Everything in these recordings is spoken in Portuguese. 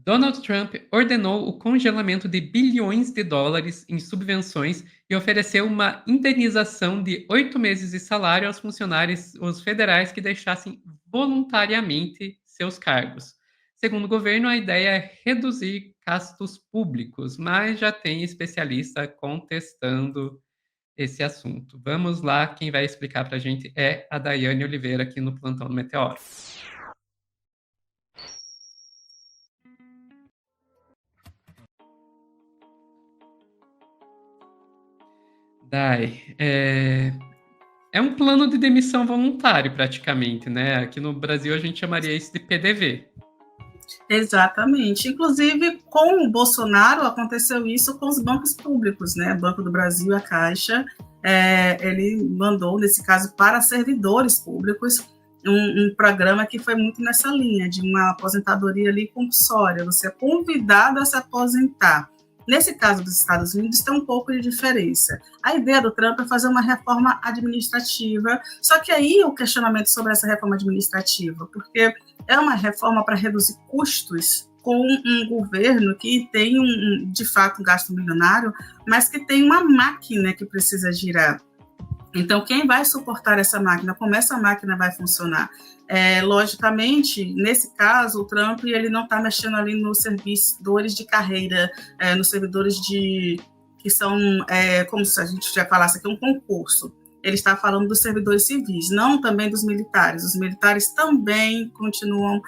Donald Trump ordenou o congelamento de bilhões de dólares em subvenções e ofereceu uma indenização de 8 meses de salário aos funcionários os federais que deixassem voluntariamente seus cargos. Segundo o governo, a ideia é reduzir gastos públicos, mas já tem especialista contestando esse assunto. Vamos lá, quem vai explicar para a gente é a Daiane Oliveira aqui no Plantão do Meteoro. Dai, é um plano de demissão voluntário praticamente, né? Aqui no Brasil a gente chamaria isso de PDV. Exatamente. Inclusive, com o Bolsonaro aconteceu isso com os bancos públicos, né? Banco do Brasil, a Caixa, ele mandou, nesse caso, para servidores públicos, um programa que foi muito nessa linha, de uma aposentadoria ali compulsória, você é convidado a se aposentar. Nesse caso dos Estados Unidos, tem um pouco de diferença. A ideia do Trump é fazer uma reforma administrativa, só que aí o questionamento sobre essa reforma administrativa, porque é uma reforma para reduzir custos com um governo que tem, de fato, um gasto milionário, mas que tem uma máquina que precisa girar. Então, quem vai suportar essa máquina? Como essa máquina vai funcionar? Logicamente, nesse caso, o Trump ele não está mexendo ali nos servidores de carreira, nos servidores que são, como se a gente já falasse aqui, um concurso. Ele está falando dos servidores civis, não também dos militares. Os militares também continuam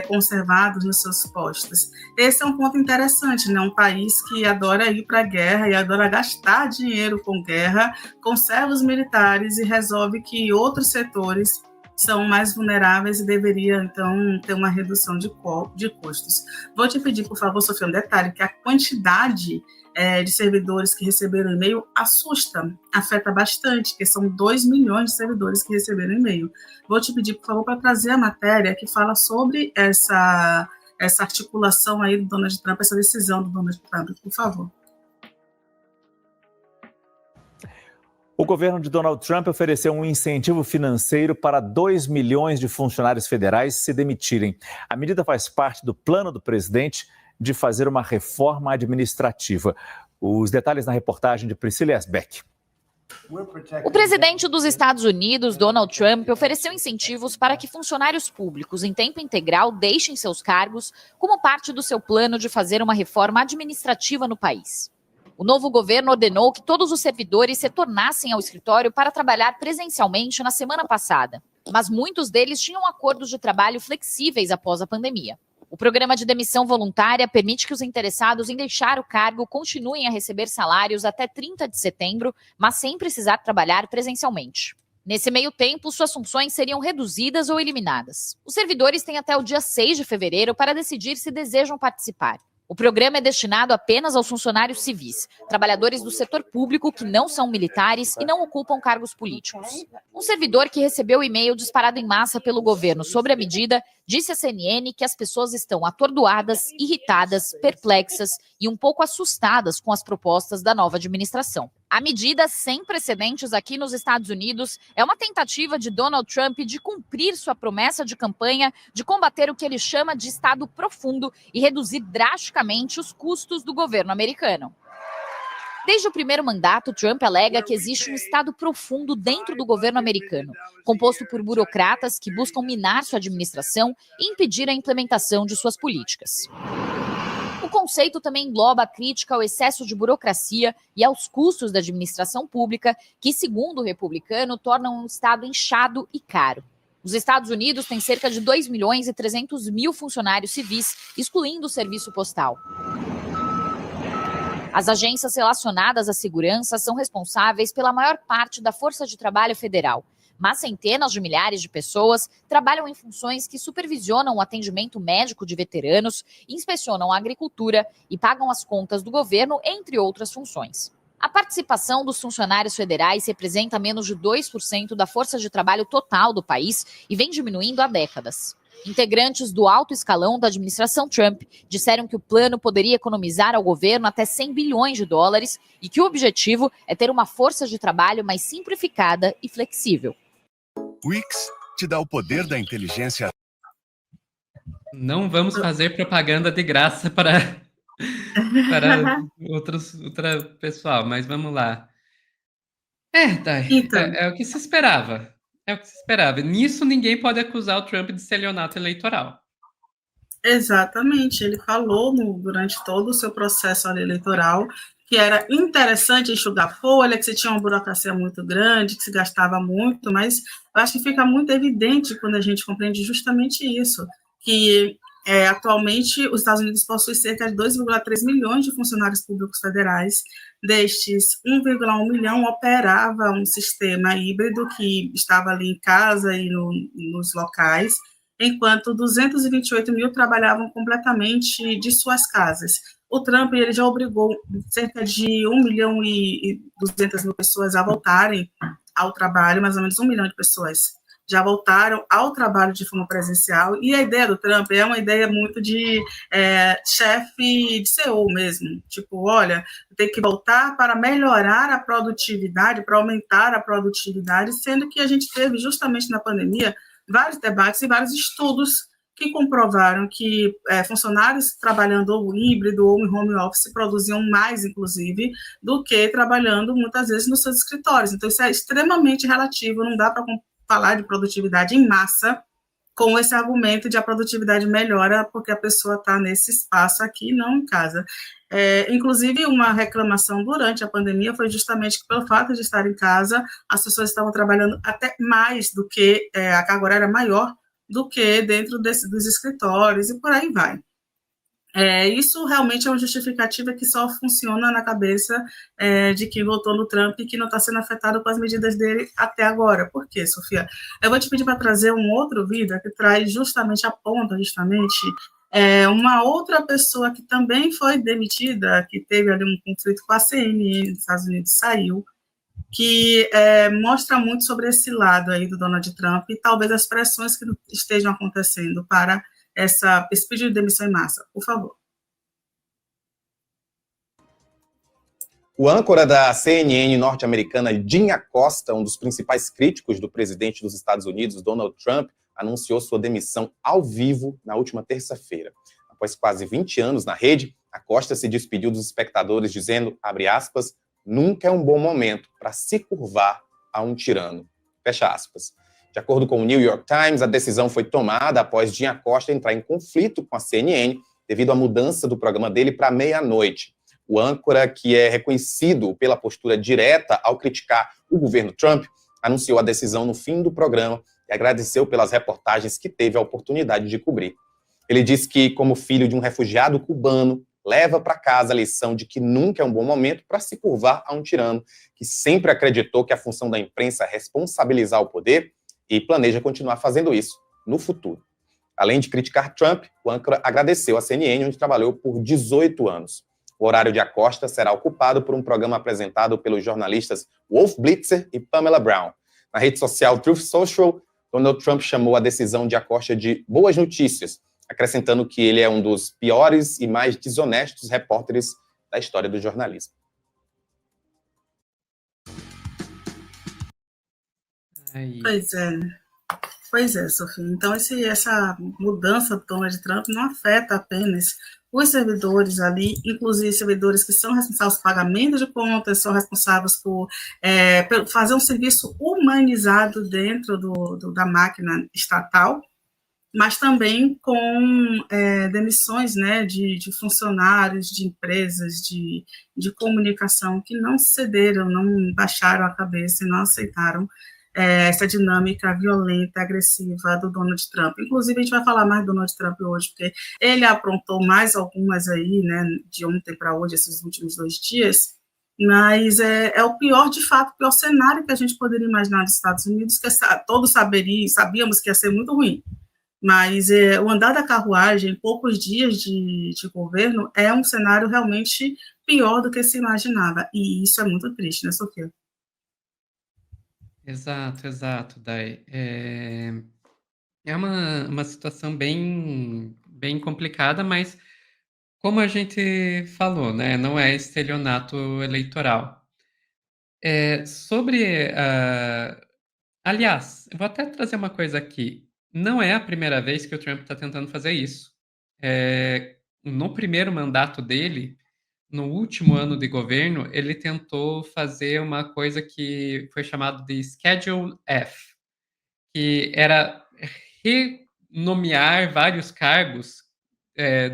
conservados nos seus postos. Esse é um ponto interessante, né? Um país que adora ir para a guerra e adora gastar dinheiro com guerra, conserva os militares e resolve que outros setores são mais vulneráveis e deveria, então, ter uma redução de custos. Vou te pedir, por favor, Sofia, um detalhe, que a quantidade de servidores que receberam e-mail afeta bastante, que são 2 milhões de servidores que receberam e-mail. Vou te pedir, por favor, para trazer a matéria que fala sobre essa articulação aí do Donald Trump, essa decisão do Donald Trump, por favor. O governo de Donald Trump ofereceu um incentivo financeiro para 2 milhões de funcionários federais se demitirem. A medida faz parte do plano do presidente de fazer uma reforma administrativa. Os detalhes na reportagem de Priscila Esbeck. O presidente dos Estados Unidos, Donald Trump, ofereceu incentivos para que funcionários públicos em tempo integral deixem seus cargos como parte do seu plano de fazer uma reforma administrativa no país. O novo governo ordenou que todos os servidores retornassem ao escritório para trabalhar presencialmente na semana passada, mas muitos deles tinham acordos de trabalho flexíveis após a pandemia. O programa de demissão voluntária permite que os interessados em deixar o cargo continuem a receber salários até 30 de setembro, mas sem precisar trabalhar presencialmente. Nesse meio tempo, suas funções seriam reduzidas ou eliminadas. Os servidores têm até o dia 6 de fevereiro para decidir se desejam participar. O programa é destinado apenas aos funcionários civis, trabalhadores do setor público que não são militares e não ocupam cargos políticos. Um servidor que recebeu o e-mail disparado em massa pelo governo sobre a medida disse à CNN que as pessoas estão atordoadas, irritadas, perplexas e um pouco assustadas com as propostas da nova administração. A medida, sem precedentes aqui nos Estados Unidos, é uma tentativa de Donald Trump de cumprir sua promessa de campanha de combater o que ele chama de Estado profundo e reduzir drasticamente os custos do governo americano. Desde o primeiro mandato, Trump alega que existe um Estado profundo dentro do governo americano, composto por burocratas que buscam minar sua administração e impedir a implementação de suas políticas. O conceito também engloba a crítica ao excesso de burocracia e aos custos da administração pública, que, segundo o republicano, tornam um Estado inchado e caro. Os Estados Unidos têm cerca de 2 milhões e 300 mil funcionários civis, excluindo o serviço postal. As agências relacionadas à segurança são responsáveis pela maior parte da força de trabalho federal, mas centenas de milhares de pessoas trabalham em funções que supervisionam o atendimento médico de veteranos, inspecionam a agricultura e pagam as contas do governo, entre outras funções. A participação dos funcionários federais representa menos de 2% da força de trabalho total do país e vem diminuindo há décadas. Integrantes do alto escalão da administração Trump disseram que o plano poderia economizar ao governo até 100 bilhões de dólares e que o objetivo é ter uma força de trabalho mais simplificada e flexível. Wix te dá o poder da inteligência. Não vamos fazer propaganda de graça para outra pessoal, mas vamos lá. Dai, Então, é o que se esperava. É o que se esperava. Nisso ninguém pode acusar o Trump de estelionato eleitoral. exatamente, ele falou durante todo o seu processo eleitoral que era interessante enxugar folha, que se tinha uma burocracia muito grande, que se gastava muito, mas eu acho que fica muito evidente quando a gente compreende justamente isso, que atualmente os Estados Unidos possuem cerca de 2,3 milhões de funcionários públicos federais, destes 1,1 milhão operava um sistema híbrido que estava ali em casa e nos locais, enquanto 228 mil trabalhavam completamente de suas casas. O Trump ele já obrigou cerca de 1 milhão e 200 mil pessoas a voltarem ao trabalho, mais ou menos 1 milhão de pessoas já voltaram ao trabalho de forma presencial, e a ideia do Trump é uma ideia muito de chefe de CEO mesmo, tipo, olha, tem que voltar para melhorar a produtividade, para aumentar a produtividade, sendo que a gente teve justamente na pandemia vários debates e vários estudos que comprovaram que funcionários trabalhando ou híbrido ou em home office produziam mais, inclusive, do que trabalhando muitas vezes nos seus escritórios. Então, isso é extremamente relativo, não dá para falar de produtividade em massa com esse argumento de a produtividade melhora porque a pessoa está nesse espaço aqui, não em casa. Inclusive, uma reclamação durante a pandemia foi justamente que, pelo fato de estar em casa, as pessoas estavam trabalhando até mais do que, a carga horária maior do que dentro dos escritórios, e por aí vai. Isso realmente é uma justificativa que só funciona na cabeça de quem votou no Trump e que não está sendo afetado com as medidas dele até agora. Por quê, Sofia? Eu vou te pedir para trazer um outro vídeo que traz justamente, aponta justamente uma outra pessoa que também foi demitida, que teve ali um conflito com a CNN nos Estados Unidos, saiu, que mostra muito sobre esse lado aí do Donald Trump e talvez as pressões que estejam acontecendo para esse pedido de demissão em massa. Por favor. O âncora da CNN norte-americana, Jim Acosta, um dos principais críticos do presidente dos Estados Unidos, Donald Trump, anunciou sua demissão ao vivo na última terça-feira. Após quase 20 anos na rede, Acosta se despediu dos espectadores dizendo, abre aspas, nunca é um bom momento para se curvar a um tirano. Fecha aspas. De acordo com o New York Times, a decisão foi tomada após Jim Acosta entrar em conflito com a CNN devido à mudança do programa dele para meia-noite. O âncora, que é reconhecido pela postura direta ao criticar o governo Trump, anunciou a decisão no fim do programa e agradeceu pelas reportagens que teve a oportunidade de cobrir. Ele disse que, como filho de um refugiado cubano, leva para casa a lição de que nunca é um bom momento para se curvar a um tirano, que sempre acreditou que a função da imprensa é responsabilizar o poder e planeja continuar fazendo isso no futuro. Além de criticar Trump, o âncora agradeceu a CNN, onde trabalhou por 18 anos. O horário de Acosta será ocupado por um programa apresentado pelos jornalistas Wolf Blitzer e Pamela Brown. Na rede social Truth Social, Donald Trump chamou a decisão de Acosta de boas notícias, acrescentando que ele é um dos piores e mais desonestos repórteres da história do jornalismo. Pois é, Sofia. Então, essa mudança do Donald Trump não afeta apenas os servidores ali, inclusive servidores que são responsáveis por pagamento de contas, são responsáveis por fazer um serviço humanizado dentro da máquina estatal, mas também com demissões, né, de funcionários, de empresas, de comunicação que não cederam, não baixaram a cabeça e não aceitaram essa dinâmica violenta, agressiva do Donald Trump. Inclusive, a gente vai falar mais do Donald Trump hoje, porque ele aprontou mais algumas aí, né, de ontem para hoje, esses últimos 2 dias, mas é o pior, de fato, o pior cenário que a gente poderia imaginar dos Estados Unidos, que todos sabíamos que ia ser muito ruim. Mas o andar da carruagem, em poucos dias de governo, é um cenário realmente pior do que se imaginava. E isso é muito triste, né, Sofia? Exato, Dai. É uma situação bem, bem complicada, mas como a gente falou, né, não é estelionato eleitoral. Aliás, eu vou até trazer uma coisa aqui. não é a primeira vez que o Trump está tentando fazer isso. No primeiro mandato dele, no último ano de governo, ele tentou fazer uma coisa que foi chamado de Schedule F, que era renomear vários cargos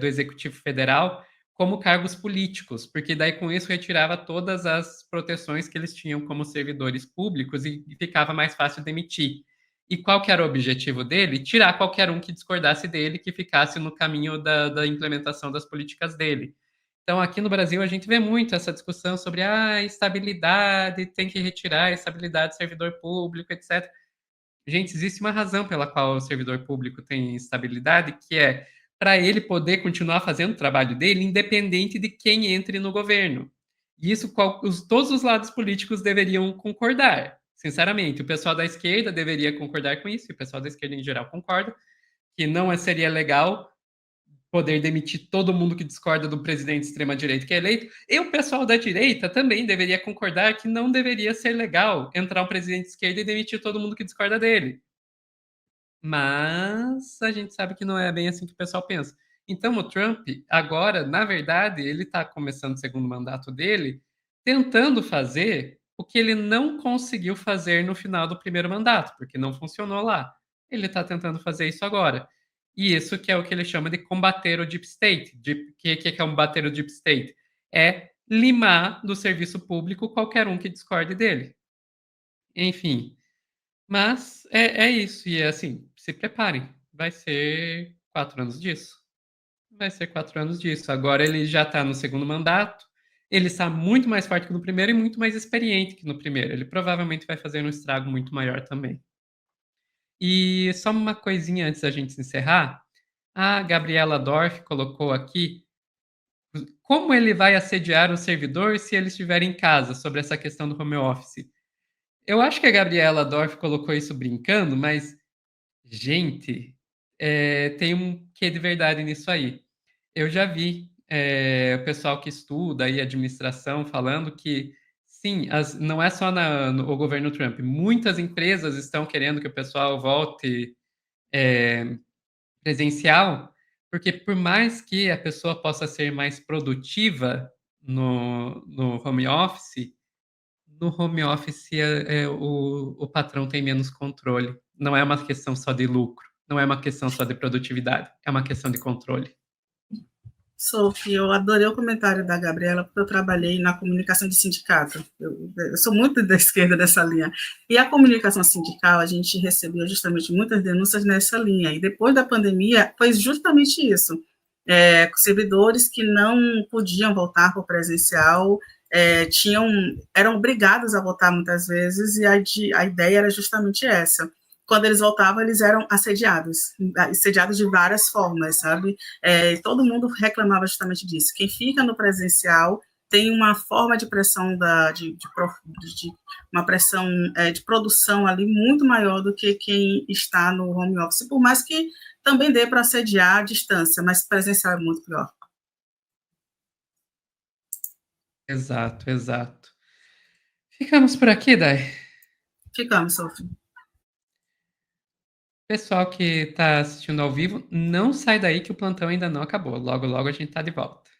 do Executivo Federal como cargos políticos, porque daí com isso retirava todas as proteções que eles tinham como servidores públicos e ficava mais fácil demitir. E qual que era o objetivo dele? Tirar qualquer um que discordasse dele, que ficasse no caminho da implementação das políticas dele. Então, aqui no Brasil, a gente vê muito essa discussão sobre estabilidade, tem que retirar a estabilidade do servidor público, etc. Gente, existe uma razão pela qual o servidor público tem estabilidade, que é para ele poder continuar fazendo o trabalho dele, independente de quem entre no governo. E isso todos os lados políticos deveriam concordar. Sinceramente, o pessoal da esquerda deveria concordar com isso, e o pessoal da esquerda em geral concorda, que não seria legal poder demitir todo mundo que discorda do presidente de extrema-direita que é eleito, e o pessoal da direita também deveria concordar que não deveria ser legal entrar um presidente de esquerda e demitir todo mundo que discorda dele. Mas a gente sabe que não é bem assim que o pessoal pensa. Então o Trump, agora, na verdade, ele está começando o segundo mandato dele, tentando fazer o que ele não conseguiu fazer no final do primeiro mandato, porque não funcionou lá. Ele está tentando fazer isso agora. E isso que é o que ele chama de combater o Deep State. O que é combater o Deep State? É limar do serviço público qualquer um que discorde dele. Enfim, mas é isso. E assim, se preparem. Vai ser 4 anos disso. Vai ser 4 anos disso. Agora ele já está no segundo mandato. Ele está muito mais forte que no primeiro e muito mais experiente que no primeiro. Ele provavelmente vai fazer um estrago muito maior também. E só uma coisinha antes da gente encerrar. A Gabriela Dorf colocou aqui como ele vai assediar o servidor se ele estiver em casa, sobre essa questão do home office. Eu acho que a Gabriela Dorf colocou isso brincando, mas, gente, tem um quê de verdade nisso aí. Eu já vi o pessoal que estuda aí administração falando que, sim, não é só no governo Trump, muitas empresas estão querendo que o pessoal volte presencial, porque por mais que a pessoa possa ser mais produtiva no home office, no home office o patrão tem menos controle. Não é uma questão só de lucro, não é uma questão só de produtividade, é uma questão de controle. Sophie, eu adorei o comentário da Gabriela, porque eu trabalhei na comunicação de sindicato. Eu sou muito da esquerda dessa linha. E a comunicação sindical, a gente recebeu justamente muitas denúncias nessa linha. E depois da pandemia, foi justamente isso. Servidores que não podiam voltar para o presencial, eram obrigados a voltar muitas vezes, e a ideia era justamente essa. Quando eles voltavam, eles eram assediados de várias formas, sabe? Todo mundo reclamava justamente disso. Quem fica no presencial tem uma forma de pressão uma pressão de produção ali muito maior do que quem está no home office, por mais que também dê para assediar à distância, mas presencial é muito pior. Exato, exato. Ficamos por aqui, Dai? Ficamos, Sophie. Pessoal que está assistindo ao vivo, não sai daí que o plantão ainda não acabou. Logo, logo a gente está de volta.